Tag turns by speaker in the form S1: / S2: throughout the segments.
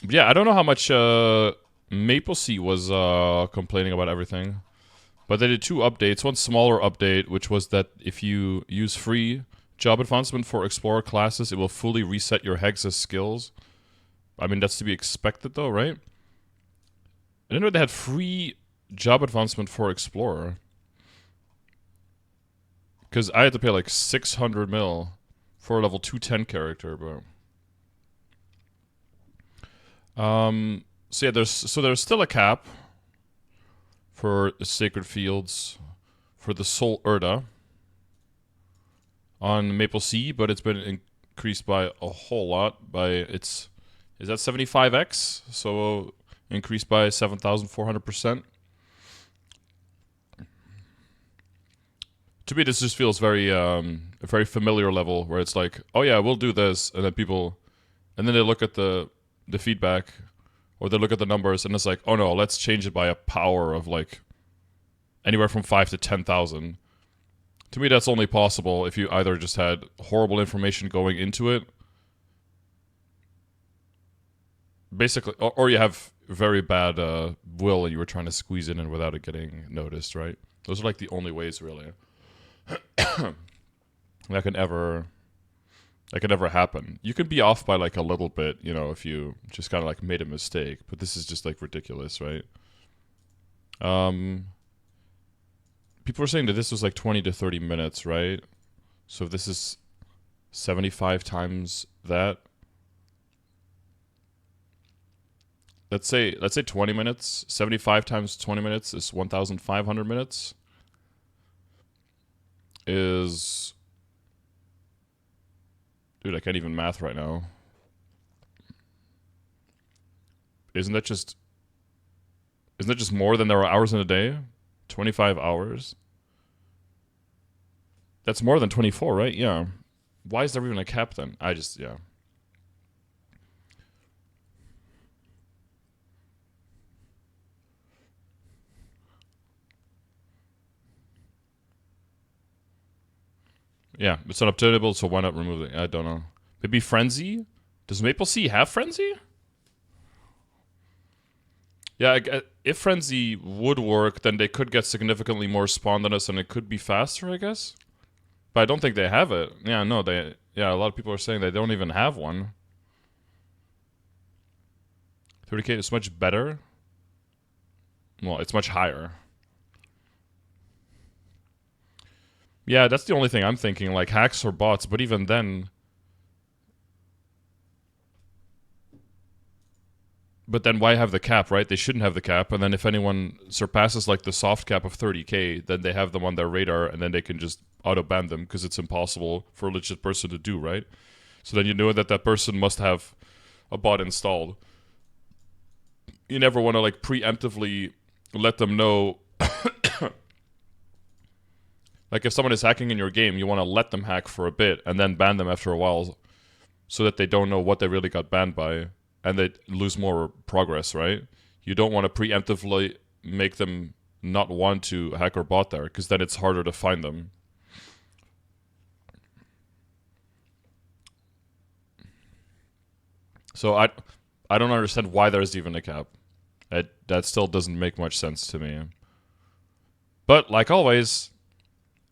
S1: But yeah, I don't know how much MapleSeA was complaining about everything. But they did two updates. One smaller update, which was that if you use free job advancement for Explorer classes, it will fully reset your Hex's skills. I mean, that's to be expected though, right? I didn't know they had free job advancement for Explorer. Because I had to pay like 600 mil for a level 210 character, bro. So yeah, there's still a cap for the Sacred Fields for the Soul Urda on MapleSeA, but it's been increased by a whole lot. Is that 75x? So increased by 7,400%. To me, this just feels very a very familiar level where it's like, oh yeah, we'll do this, and then they look at the feedback, or they look at the numbers, and it's like, oh no, let's change it by a power of like anywhere from 5 to 10,000. To me, that's only possible if you either just had horrible information going into it, basically, or you have very bad will and you were trying to squeeze it in without it getting noticed, right? Those are like the only ways, really, that can ever happen. You can be off by like a little bit, you know, if you just kind of like made a mistake. But this is just like ridiculous, right? People were saying that this was like 20 to 30 minutes, right? So if this is 75 times that, let's say 20 minutes. 75 times 20 minutes is 1,500 minutes. Is, dude, I can't even math right now. Isn't that just more than there are hours in a day? 25 hours. That's more than 24, right? Yeah. Why is there even a cap then? Yeah. Yeah, it's unobtainable, so why not remove it? I don't know. Maybe Frenzy? Does MapleSeA have Frenzy? Yeah, if Frenzy would work, then they could get significantly more spawn than us, and it could be faster, I guess. But I don't think they have it. Yeah, no, a lot of people are saying they don't even have one. 30k is much better. Well, it's much higher. Yeah, that's the only thing I'm thinking, like hacks or bots, but even then. But then why have the cap, right? They shouldn't have the cap, and then if anyone surpasses like the soft cap of 30k, then they have them on their radar, and then they can just auto-ban them because it's impossible for a legit person to do, right? So then you know that that person must have a bot installed. You never want to like preemptively let them know. Like if someone is hacking in your game, you want to let them hack for a bit and then ban them after a while so that they don't know what they really got banned by and they lose more progress, right? You don't want to preemptively make them not want to hack or bot there because then it's harder to find them. So I don't understand why there's even a cap. That still doesn't make much sense to me. But like always,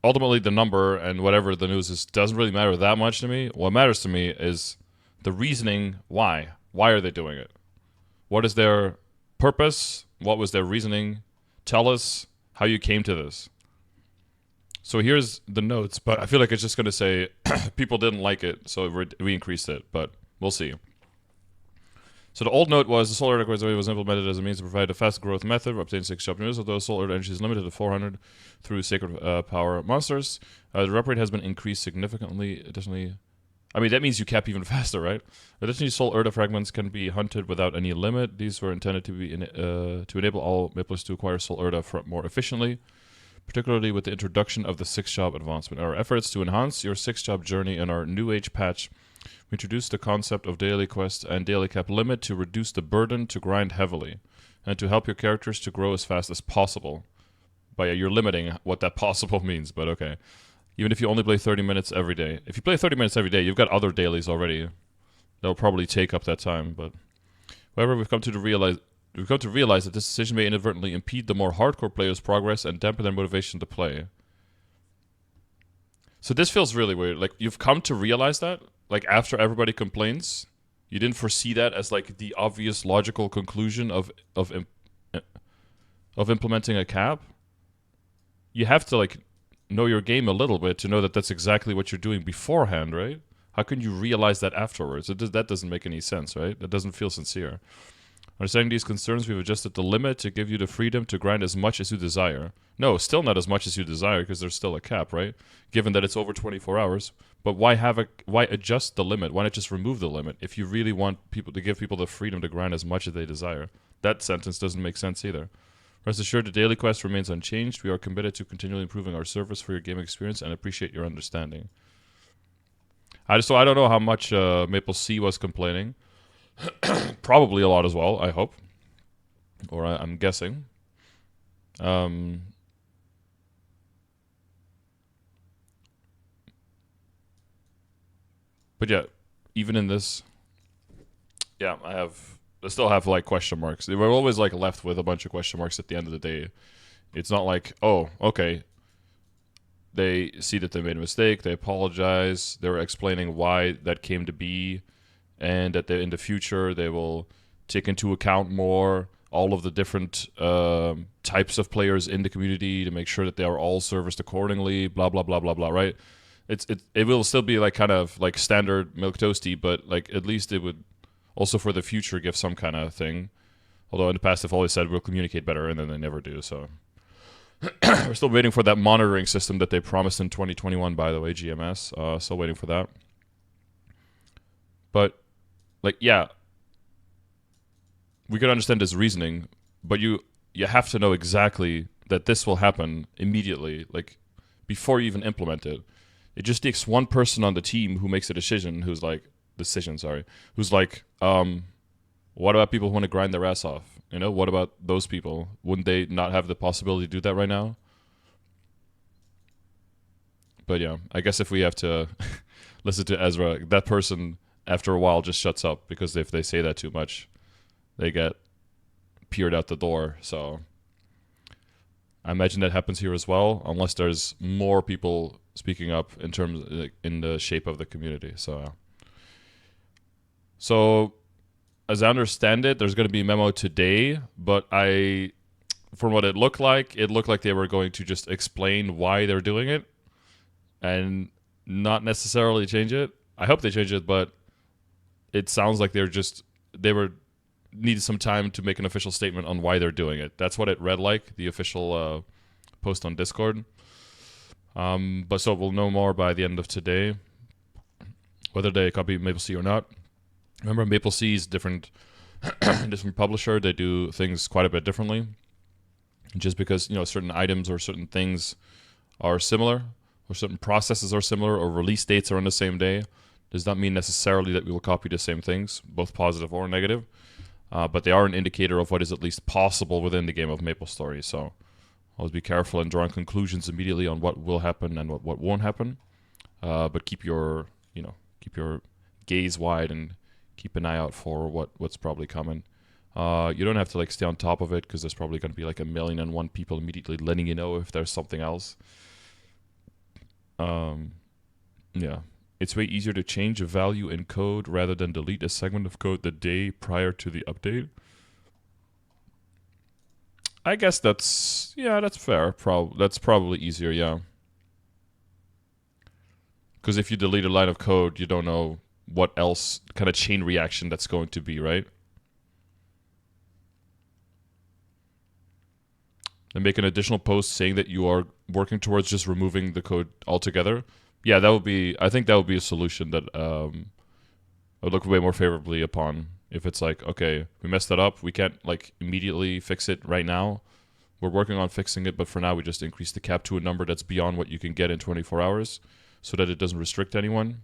S1: ultimately the number and whatever the news is doesn't really matter that much to me. What matters to me is the reasoning why. Why are they doing it? What is their purpose? What was their reasoning? Tell us how you came to this. So here's the notes, but I feel like it's just going to say people didn't like it, so we increased it, but we'll see. So the old note was the solar energy was implemented as a means to provide a fast growth method for obtaining 6 shop units, although solar energy is limited to 400 through sacred power monsters. The rep rate has been increased significantly. Additionally, I mean, that means you cap even faster, right? Additionally, soul Urda fragments can be hunted without any limit. These were intended to be to enable all Maples to acquire soul Urda more efficiently, particularly with the introduction of the 6-job advancement. Our efforts to enhance your 6-job journey in our New Age patch, we introduced the concept of daily quest and daily cap limit to reduce the burden to grind heavily, and to help your characters to grow as fast as possible. But yeah, you're limiting what that possible means, but okay. Even if you only play 30 minutes every day. If you play 30 minutes every day, you've got other dailies already. They'll probably take up that time, but However, we've come to realize that this decision may inadvertently impede the more hardcore players' progress and dampen their motivation to play. So this feels really weird. Like, you've come to realize that, like, after everybody complains, you didn't foresee that as like the obvious logical conclusion of implementing a cap. You have to like know your game a little bit to know that that's exactly what you're doing beforehand, right? How can you realize that afterwards? That doesn't make any sense, right? That doesn't feel sincere. Understanding these concerns, we've adjusted the limit to give you the freedom to grind as much as you desire. No, still not as much as you desire because there's still a cap, right? Given that it's over 24 hours. But why adjust the limit? Why not just remove the limit if you really want people to give people the freedom to grind as much as they desire? That sentence doesn't make sense either. Rest assured, the daily quest remains unchanged. We are committed to continually improving our service for your game experience and appreciate your understanding. I don't know how much MapleSea was complaining. Probably a lot as well, I hope. Or I'm guessing. But yeah, even in this, yeah, I still have like question marks. We're always like left with a bunch of question marks at the end of the day. It's not like, oh, okay, they see that they made a mistake, they apologize, they're explaining why that came to be, and that in the future they will take into account more all of the different types of players in the community to make sure that they are all serviced accordingly, blah, blah, blah, blah, blah, right? It will still be like kind of like standard milquetoasty, but like at least it would also for the future give some kind of thing. Although in the past they've always said we'll communicate better, and then they never do, so... We're still waiting for that monitoring system that they promised in 2021, by the way, GMS. Still waiting for that. But, like, yeah, we could understand this reasoning, but you have to know exactly that this will happen immediately, like, before you even implement it. It just takes one person on the team who makes a decision, who's like, what about people who want to grind their ass off? You know, what about those people? Wouldn't they not have the possibility to do that right now? But yeah, I guess if we have to listen to Ezra, that person after a while just shuts up, because if they say that too much, they get peered out the door. So I imagine that happens here as well, unless there's more people speaking up in terms in the shape of the community. So as I understand it, there's going to be a memo today, but from what it looked like they were going to just explain why they're doing it and not necessarily change it. I hope they change it, but it sounds like they needed some time to make an official statement on why they're doing it. That's what it read like, the official post on Discord. But so we'll know more by the end of today, whether they copy MapleSea or not. Remember, MapleSea is different publisher. They do things quite a bit differently. Just because, certain items or certain things are similar, or certain processes are similar, or release dates are on the same day, does not mean necessarily that we will copy the same things, both positive or negative. But they are an indicator of what is at least possible within the game of MapleStory. So always be careful in drawing conclusions immediately on what will happen and what won't happen. But keep your gaze wide and keep an eye out for what's probably coming. You don't have to stay on top of it, because there's probably going to be 1,000,001 people immediately letting you know if there's something else. Yeah, it's way easier to change a value in code rather than delete a segment of code the day prior to the update. I guess that's fair. That's probably easier, yeah. Because if you delete a line of code, you don't know what else kind of chain reaction that's going to be, right? And make an additional post saying that you are working towards just removing the code altogether. Yeah, I think that would be a solution that I would look way more favorably upon. If it's okay, we messed that up, we can't immediately fix it right now. We're working on fixing it, but for now we just increase the cap to a number that's beyond what you can get in 24 hours so that it doesn't restrict anyone.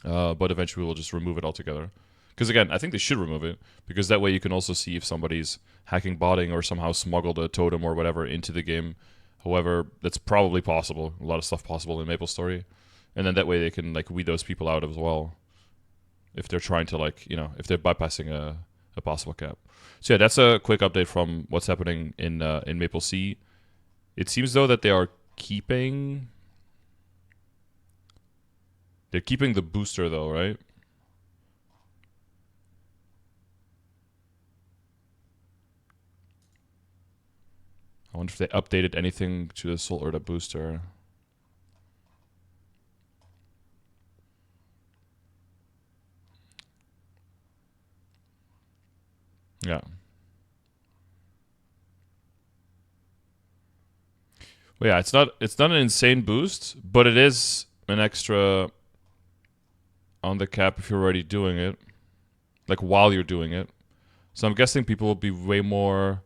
S1: But eventually we'll just remove it altogether. Because again, I think they should remove it, because that way you can also see if somebody's hacking, botting, or somehow smuggled a totem or whatever into the game. However, that's probably possible. A lot of stuff possible in MapleStory. And then that way they can weed those people out as well. If they're trying to if they're bypassing a a possible cap. So yeah, that's a quick update from what's happening in MapleSea. It seems though that they're keeping the booster though, right? I wonder if they updated anything to the Sol Urda booster. Yeah. Well, yeah, it's not an insane boost, but it is an extra on the cap if you're already doing it, like while you're doing it. So I'm guessing people will be way more.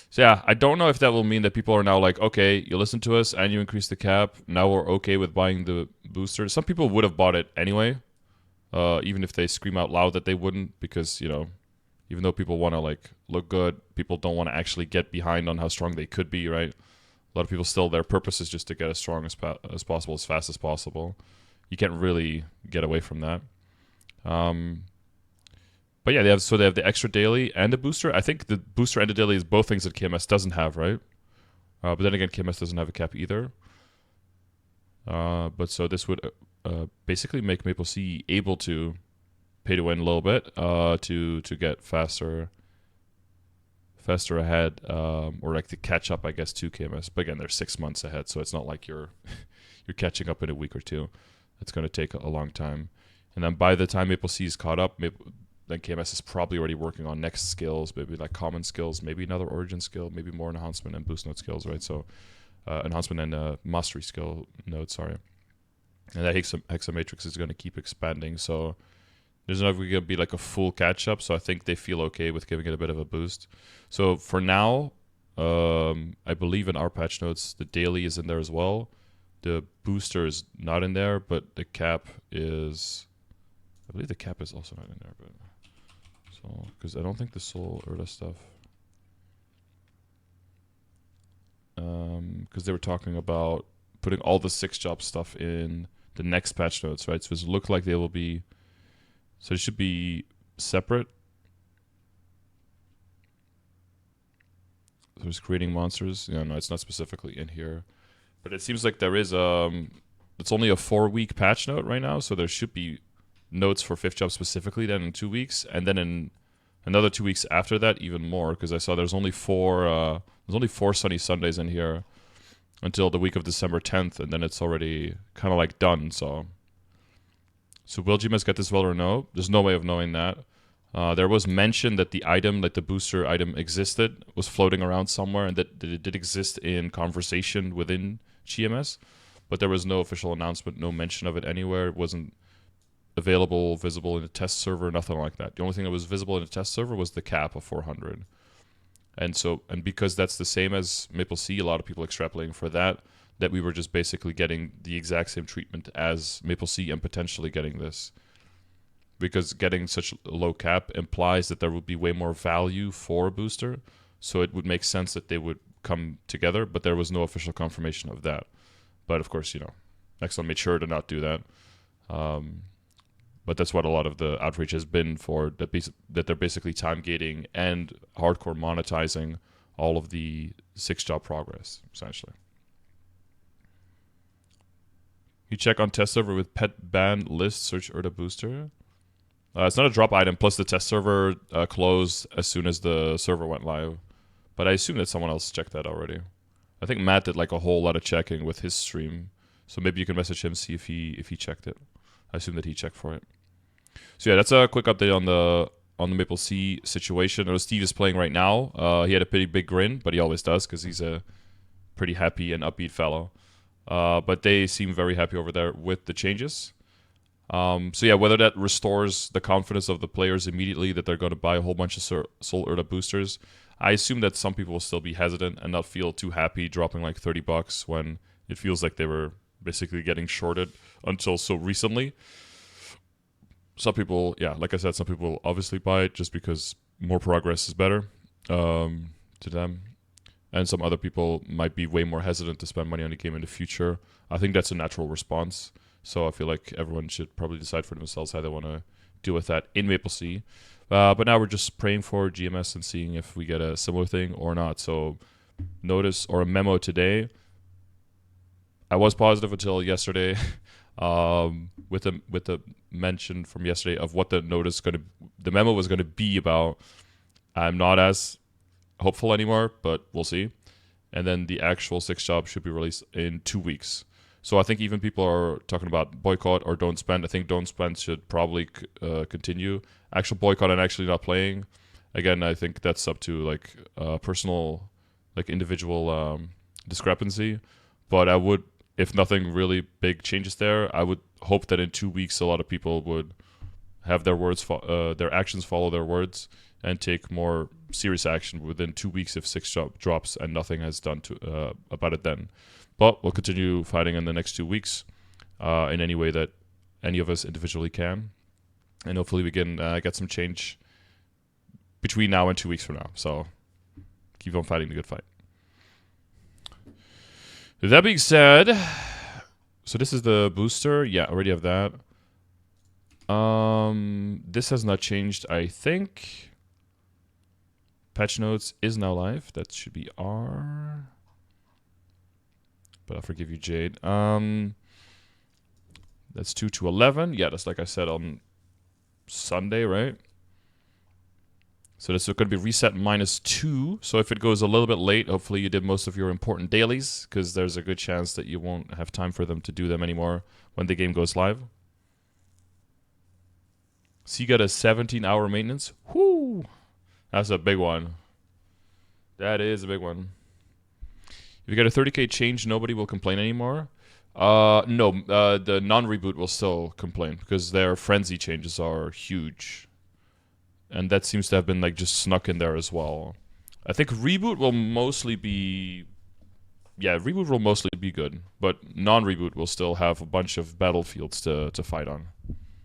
S1: So yeah, I don't know if that will mean that people are now like, okay, you listen to us and you increase the cap. Now we're okay with buying the booster. Some people would have bought it anyway, even if they scream out loud that they wouldn't, because even though people want to like look good, people don't want to actually get behind on how strong they could be, right? A lot of people still, their purpose is just to get as strong as possible, as fast as possible. You can't really get away from that. But yeah, they have the extra daily and the booster. I think the booster and the daily is both things that KMS doesn't have, right? But then again, KMS doesn't have a cap either. But so this would basically make MapleSea able to pay to win a little bit to get faster ahead, or like to catch up, I guess, to KMS. But again, they're 6 months ahead, so it's not like you're catching up in a week or two. It's going to take a long time. And then by the time MapleSea is caught up, then KMS is probably already working on next skills, maybe like common skills, maybe another origin skill, maybe more enhancement and boost node skills, right? So enhancement and mastery skill node, sorry. And that hexamatrix is going to keep expanding. So there's not going to be like a full catch up. So I think they feel okay with giving it a bit of a boost. So for now, I believe in our patch notes, the daily is in there as well. The booster is not in there, but the cap is... I believe the cap is also not in there, but... So, because I don't think the Sol Urda stuff... Because they were talking about putting all the 6-job stuff in the next patch notes, right? So it looks like they will be... So it should be separate. So it's creating monsters. No, it's not specifically in here. But it seems like there is... it's only a 4-week patch note right now, so there should be notes for 5th job specifically then in 2 weeks, and then in another 2 weeks after that even more, because I saw there's only 4 sunny Sundays in here until the week of December 10th, and then it's already kind of like done. So will GMS get this well or no? There's no way of knowing that. There was mention that the item, like the booster item, existed, was floating around somewhere, and that it did exist in conversation within GMS, but there was no official announcement, no mention of it anywhere. It wasn't available, visible in the test server, nothing like that. The only thing that was visible in the test server was the cap of 400. And because that's the same as MapleSea, a lot of people extrapolating for that we were just basically getting the exact same treatment as MapleSea and potentially getting this. Because getting such a low cap implies that there would be way more value for a booster, so it would make sense that they would come together, but there was no official confirmation of that. But of course, Nexon made sure to not do that. But that's what a lot of the outreach has been for, that they're basically time gating and hardcore monetizing all of the 6-job progress, essentially. You check on test server with pet ban list, search Urda booster. It's not a drop item, plus the test server closed as soon as the server went live. But I assume that someone else checked that already. I think Matt did like a whole lot of checking with his stream. So maybe you can message him, see if he checked it. I assume that he checked for it. So yeah, that's a quick update on the MapleSea situation. Steve is playing right now. He had a pretty big grin, but he always does because he's a pretty happy and upbeat fellow. But they seem very happy over there with the changes. So yeah, whether that restores the confidence of the players immediately that they're going to buy a whole bunch of Sol Urda boosters, I assume that some people will still be hesitant and not feel too happy dropping like $30 when it feels like they were basically getting shorted until so recently. Some people, yeah, like I said, some people will obviously buy it just because more progress is better to them. And some other people might be way more hesitant to spend money on the game in the future. I think that's a natural response. So I feel like everyone should probably decide for themselves how they want to deal with that in MapleSea. But now we're just praying for GMS and seeing if we get a similar thing or not. So notice or a memo today. I was positive until yesterday, with the mention from yesterday of what the memo was gonna be about. I'm not as hopeful anymore, but we'll see. And then the actual 6 job should be released in 2 weeks. So I think even people are talking about boycott or don't spend. I think don't spend should probably continue. Actual boycott and actually not playing. Again, I think that's up to like personal, like individual discrepancy. But I would, if nothing really big changes there, I would hope that in 2 weeks a lot of people would have their actions follow their words and take more serious action within 2 weeks if 6 drops and nothing has done to about it then. But we'll continue fighting in the next 2 weeks in any way that any of us individually can. And hopefully we can get some change between now and 2 weeks from now. So keep on fighting the good fight. That being said, so this is the booster. Yeah, I already have that. This has not changed, I think. Patch notes is now live. That should be R. But I'll forgive you, Jade. That's 2 to 11. Yeah, that's like I said on Sunday, right? So this is going to be reset -2. So if it goes a little bit late, hopefully you did most of your important dailies, because there's a good chance that you won't have time for them to do them anymore when the game goes live. So you got a 17-hour maintenance. Whoo! That's a big one. That is a big one. If you get a 30k change, nobody will complain anymore. No, the non-reboot will still complain because their frenzy changes are huge. And that seems to have been like just snuck in there as well. I think reboot will mostly be... Yeah, reboot will mostly be good. But non-reboot will still have a bunch of battlefields to fight on.